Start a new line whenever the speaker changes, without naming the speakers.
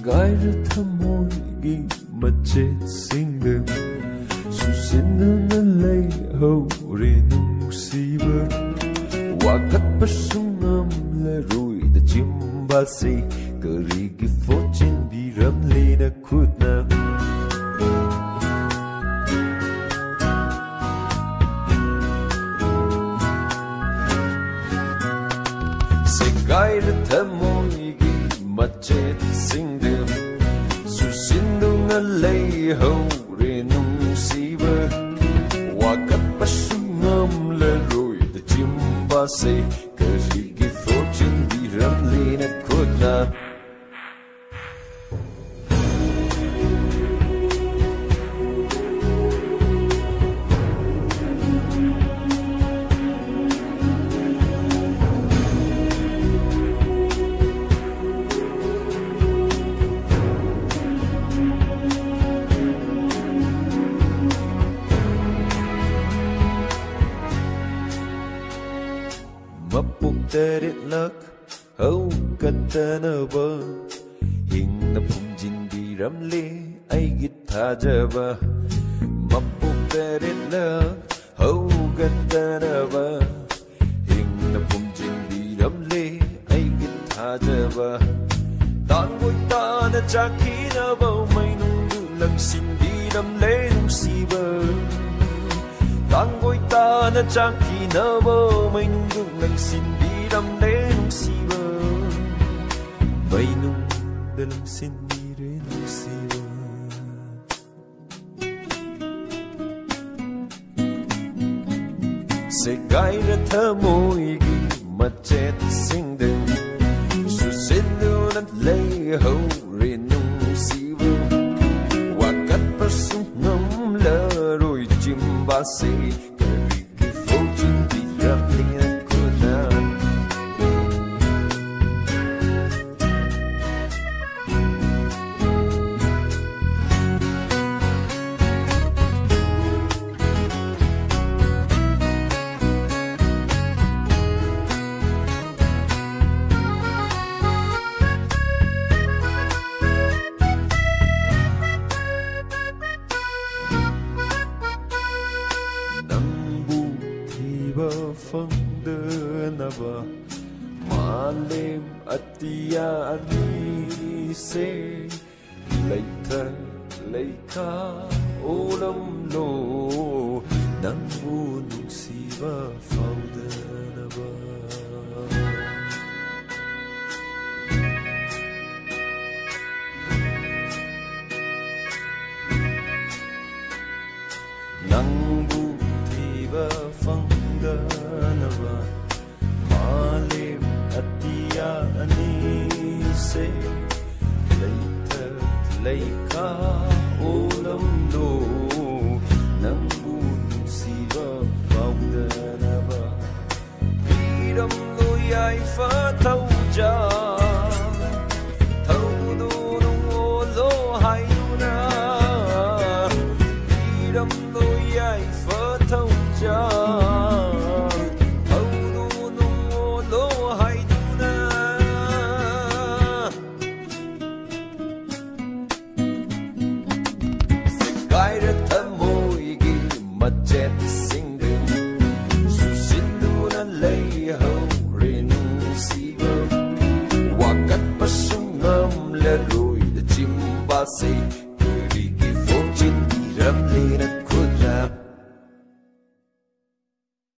ꯁꯦꯒꯥꯏꯔ ꯊꯃꯣꯏꯒꯤ ꯃꯆꯦꯠꯁꯤꯡꯗ ꯆꯨꯁꯤꯟꯗꯨꯅ ꯂꯩꯍꯧꯔꯦ ꯅꯨꯡꯁꯤꯕ ꯋꯥꯀꯠꯄꯁꯨ ꯉꯝꯂꯔꯣꯏꯗ ꯆꯤꯝꯕꯥꯜꯁꯦ ꯀꯔꯤꯒꯤ ꯐꯣꯠꯆꯤꯟꯕꯤꯔꯝꯂꯤ ꯅꯈꯨꯠꯅ ꯁꯦꯒꯥꯏꯔ ꯊꯃꯣꯏꯒꯤ ꯃꯆꯦꯠꯁꯤꯡꯗ ꯆꯨꯁꯤꯟꯗꯨꯅ ꯂꯩꯍꯧꯔꯦ ꯅꯨꯡꯁꯤꯕ ꯋꯥꯀꯠꯄꯁꯨ ꯉꯝꯂꯔꯣꯏꯗ ꯆꯤꯝꯕꯥꯜꯁꯦ ꯀꯔꯤꯒꯤ ꯐꯣꯠꯆꯤꯟꯕꯤꯔꯝꯂꯤ ꯅꯈꯨꯠꯅ mapuk terit-lak haugattanaba hingna phumjinbiramle aigi thajaba mapuk terit-lak haugattanaba hingna phumjinbiramle aigi thajaba tangoi tana chakinaba mainungdu langsinbiramle nungsiba tangoi tana chakinaba mainungdu langsinbiramle nungsiba mainungda langsinbire nungsiba segaira thamoigi machetsinda susinduna leihore nungsiba wakatpasu ngamlaroi chimbalse karigi fochinbiramli nakuna fangdanaba malem atiya anise leitha leika olam lo nangbu nungsiba fangdanaba nangbu tiba fangdanaba malem atiya anise leitha leika olam lo nangbu nungsiba fangdanaba piram lo yai fa